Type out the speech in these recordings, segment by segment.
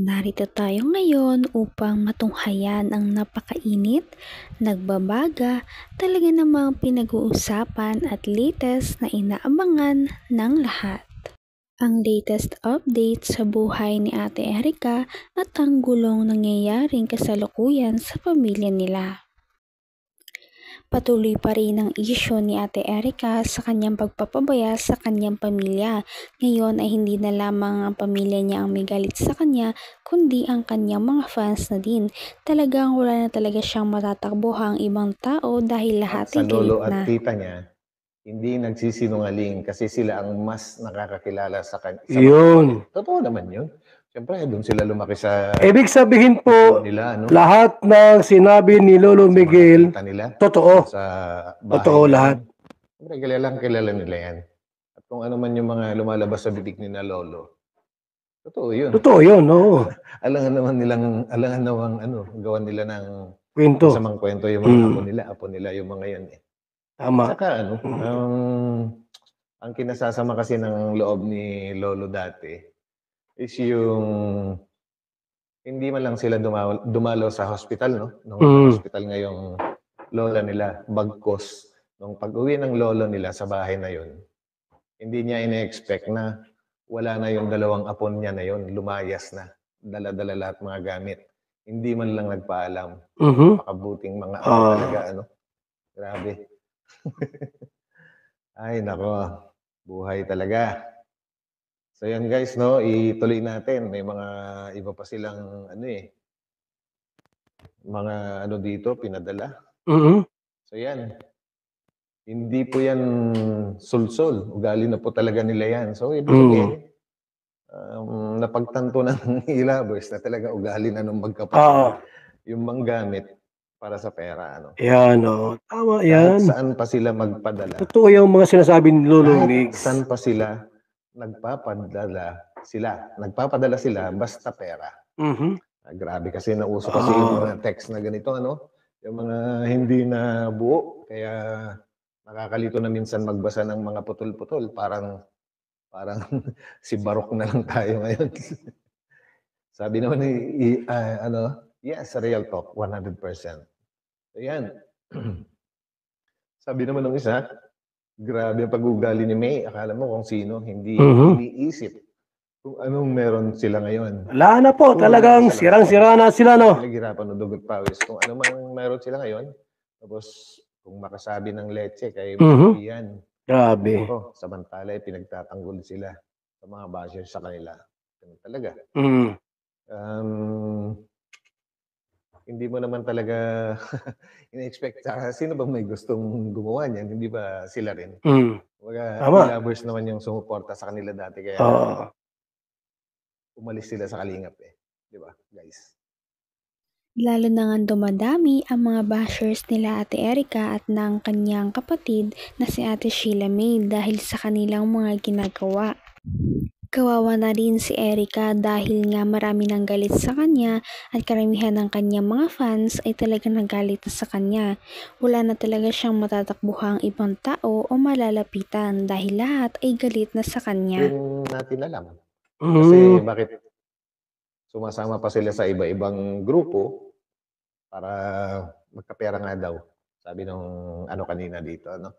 Narito tayo ngayon upang matunghayan ang napakainit, nagbabaga, talaga namang pinag-uusapan at latest na inaabangan ng lahat. Ang latest update sa buhay ni Ate Erika at ang gulong nangyayaring kasalukuyan sa pamilya nila. Patuloy pa rin ang isyu ni Ate Erika sa kanyang pagpapabaya sa kanyang pamilya. Ngayon ay hindi na lamang ang pamilya niya ang may galit sa kanya, kundi ang kanyang mga fans na din. Talagang wala na talaga siyang matatakbuhang ibang tao dahil lahat Sa ay galit lolo na. at tita niya, hindi nagsisinungaling kasi sila ang mas nakakakilala sa mga Yun. kapatid. Totoo naman yun. Siyempre, doon sila lumaki sa Ibig sabihin po, nila, ano? lahat ng sinabi ni Lolo Miguel, tita nila, totoo. sa bahay Totoo nila, lahat. Siyempre, kilala nila yan. At kung ano man yung mga lumalabas sa bibig ni na lolo, totoo yun. Totoo yun, oo. Alangan naman gawan nila ng Kwento. masamang kwento yung mga apo nila yung mga yan eh. Tama. Saka ang kinasasama kasi ng loob ni Lolo dati is yung hindi man lang sila dumalo sa hospital, no? Nung hospital ngayong lola nila, bagkos. Nung pag-uwi ng lolo nila sa bahay na yon, hindi niya ina-expect na wala na yung dalawang apon niya na yon, lumayas na. Dala-dala lahat mga gamit. Hindi man lang nagpaalam. Pakabuting mga apo talaga, ano? Grabe. Ay, nako. Buhay talaga. So yan guys, no, ituloy natin. May mga iba pa silang mga dito pinadala. So yan. Hindi po yan sulsol. Ugali na po talaga nila yan. So ibig sabihin, napagtanto ng ilabers na talaga ugali na ng magkapatid. Yung manggamit para sa pera, ano. Yan, o. Tama yan. Kahit saan pa sila magpadala. Totoo yung mga sinasabi ni Lolo Miguel. Saan pa sila nagpapadala sila basta pera. Grabe kasi nauso kasi yung mga text na ganito, ano? Yung mga hindi na buo. Kaya nakakalito na minsan magbasa ng mga putol-putol. Parang si Barok na lang tayo ngayon. Sabi naman yes, real talk, 100%. So yan. Sabi naman ng isa, grabe ang pag-ugali ni May. Akala mo kung sino, hindi iniisip kung anong meron sila ngayon. Wala na po, talagang sirang-sira na sila, no? Pinaghirapan ng dugot pawis. Kung ano man meron sila ngayon, tapos kung makasabi ng leche kay yan. Grabe. Ako, samantala pinagtatanggol sila sa mga bashers sa kanila. Talaga. Hindi mo naman talaga in-expect. Sino bang may gustong gumawa niyan? Hindi ba sila rin? Lovers naman yung sumuporta sa kanila dati. Kaya umalis sila sa kalingap eh. Di ba, guys? Lalo na nga dumadami ang mga bashers nila Ate Erika at ng kanyang kapatid na si Ate Sheila May dahil sa kanilang mga ginagawa. Kawawa na rin si Erika dahil nga marami nang galit sa kanya at karamihan ng kanyang mga fans ay talagang nagalit na sa kanya. Wala na talaga siyang matatakbuhang ibang tao o malalapitan dahil lahat ay galit na sa kanya. Yun natin alam. Kasi bakit sumasama pa sila sa iba-ibang grupo para magkapera nga daw. Sabi nung kanina dito, no?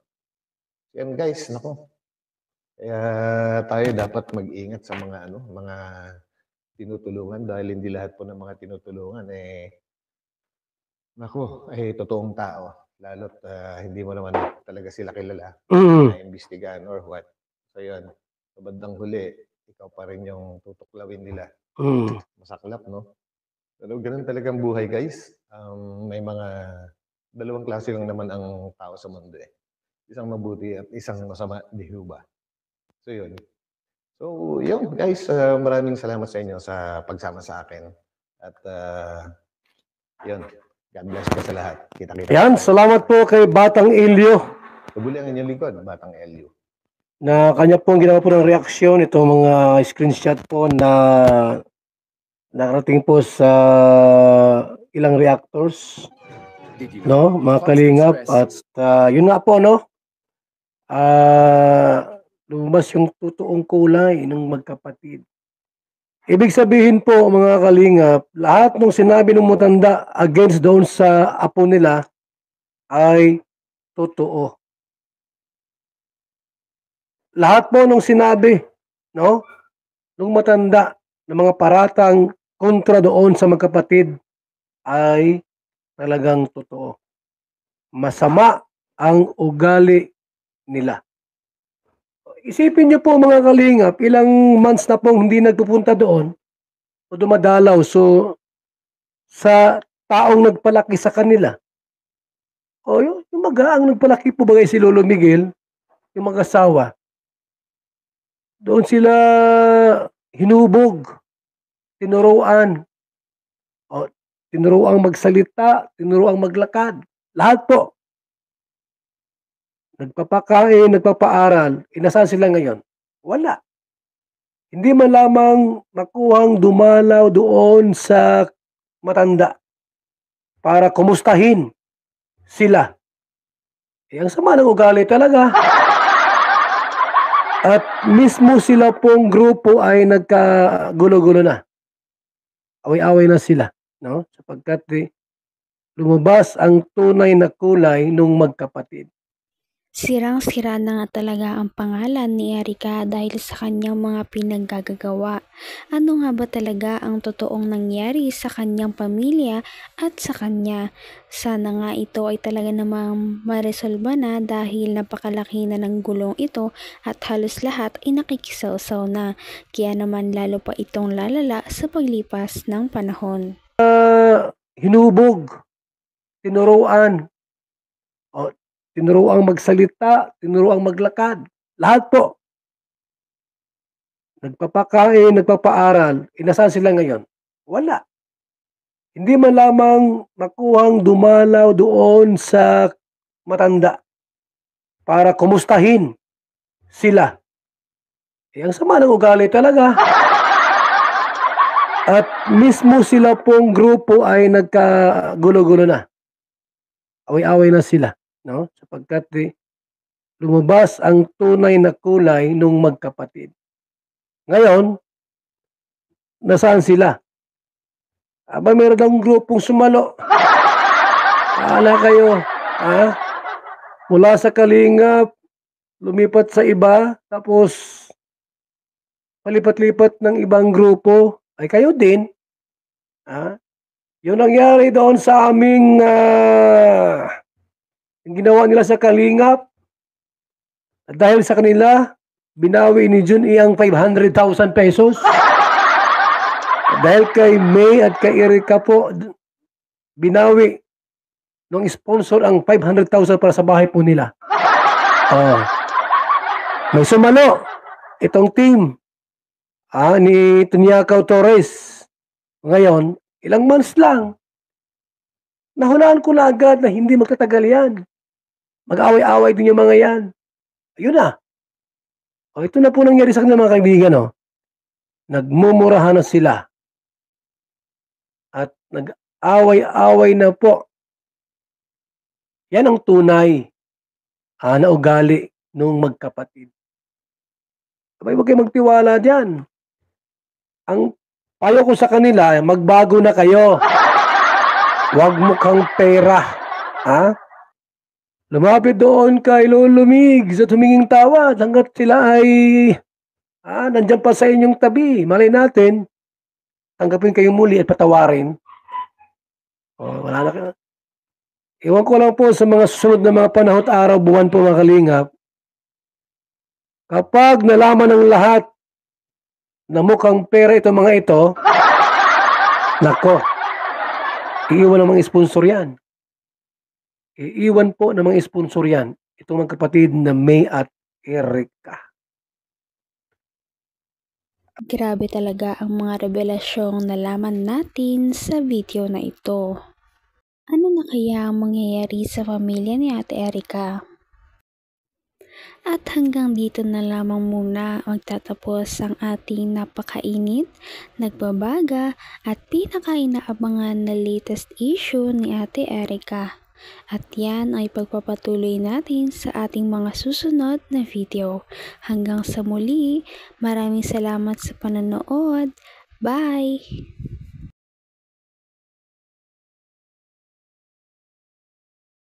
Yan guys, nako. Kaya tayo dapat mag-ingat sa mga mga tinutulungan dahil hindi lahat po ng mga tinutulungan totoong tao. Lalo't hindi mo naman talaga sila kilala. Na-imbestigahan or what. So yun, sa bandang huli, ikaw pa rin yung tutuklawin nila. Masaklap, no? Pero ganun talagang buhay, guys. May mga dalawang klase lang naman ang tao sa mundo eh. Isang mabuti at isang masama, di ba? So yun. So yun, guys. Maraming salamat sa inyo sa pagsama sa akin. At yun. God bless po sa lahat. Kita-kita. Yan, salamat po kay Batang Elio. Tubuli ang inyong lingkod, Batang Elio. Na kanya pong ginawa po ng reaksyon itong mga screenshot po na nakarating po sa ilang reactors, no, mga kalingap. At yun nga po, no, lumabas yung totoong kulay ng magkapatid. Ibig sabihin po mga kalingap, lahat ng sinabi ng matanda against doon sa apo nila ay totoo. Lahat po ng sinabi, no, ng matanda ng mga paratang kontra doon sa magkapatid ay talagang totoo. Masama ang ugali nila. Isipin niyo po mga kalingap, ilang months na pong hindi nagpupunta doon o dumadalaw. So, sa taong nagpalaki sa kanila, o yung magaang nagpalaki po bagay si Lolo Miguel, yung mag-asawa, doon sila hinubog, tinuruan, o tinuruang magsalita, tinuruang maglakad, lahat po. Nagpapakain, nagpapaaral, nasaan sila ngayon? Wala. Hindi man lamang makuhang dumalaw doon sa matanda para kumustahin sila. Ang sama ng ugali talaga. At mismo sila pong grupo ay nagkagulo-gulo na. Away-away na sila, no? Sapagkat lumabas ang tunay na kulay nung magkapatid. Sirang-sira na nga talaga ang pangalan ni Erica dahil sa kanyang mga pinaggagawa. Ano nga ba talaga ang totoong nangyari sa kanyang pamilya at sa kanya? Sana nga ito ay talaga namang maresolba na dahil napakalaki na ng gulong ito at halos lahat ay nakikisawsaw na. Kaya naman lalo pa itong lalala sa paglipas ng panahon. Hinubog, tinuruan, tinuruang magsalita, tinuruang maglakad. Lahat po. Nagpapakain, nagpapaaral. Nasaan sila ngayon? Wala. Hindi man lamang makuhang dumalaw doon sa matanda para kumustahin sila. Ang sama ng ugali talaga. At mismo sila pong grupo ay nagkagulo-gulo na. Away-away na sila. No? Sapagkat lumabas ang tunay na kulay nung magkapatid. Ngayon, nasaan sila? Aba, meron akong grupong sumalo. Paala kayo. Mula sa Kalingap, lumipat sa iba, tapos palipat-lipat ng ibang grupo, ay kayo din. Yung nangyari doon sa aming yung ginawa nila sa Kalingap, at dahil sa kanila, binawi ni Jun'i ang 500,000 pesos. Dahil kay May at kay Erica po, binawi ng sponsor ang 500,000 para sa bahay po nila. May sumalo itong team ni Tunyakaw Torres. Ngayon, ilang months lang, nahulaan ko na agad na hindi magtatagal yan. Mag-away-away din yung mga yan. Ayun na. Ito na po nangyari sa kanila mga kaibigan. Nagmumurahan na sila. At nag-away-away na po. Yan ang tunay na ugali nung magkapatid. Abay, huwag kayo magtiwala dyan. Ang payo ko sa kanila, magbago na kayo. Huwag mukhang pera. Lumapit doon kay Lolo Migs at huminging tawad hanggat sila ay nandyan pa sa inyong tabi. Malay natin, tanggapin kayo muli at patawarin. Wala na kayo. Iwan ko lang po sa mga susunod na mga panahon at araw, buwan po mga kalingap. Kapag nalaman ng lahat na mukhang pera itong mga ito, nako, iiwan ng mga sponsor yan. Iiwan po ng mga sponsor yan. Itong mga kapatid na May at Erica. Grabe talaga ang mga revelasyong nalaman natin sa video na ito. Ano na kaya ang mangyayari sa pamilya ni Ate Erica? At hanggang dito na lamang muna magtatapos ang ating napakainit, nagbabaga at pinaka-inaabangan na latest issue ni Ate Erica. At yan ay pagpapatuloy natin sa ating mga susunod na video. Hanggang sa muli, maraming salamat sa panonood. Bye!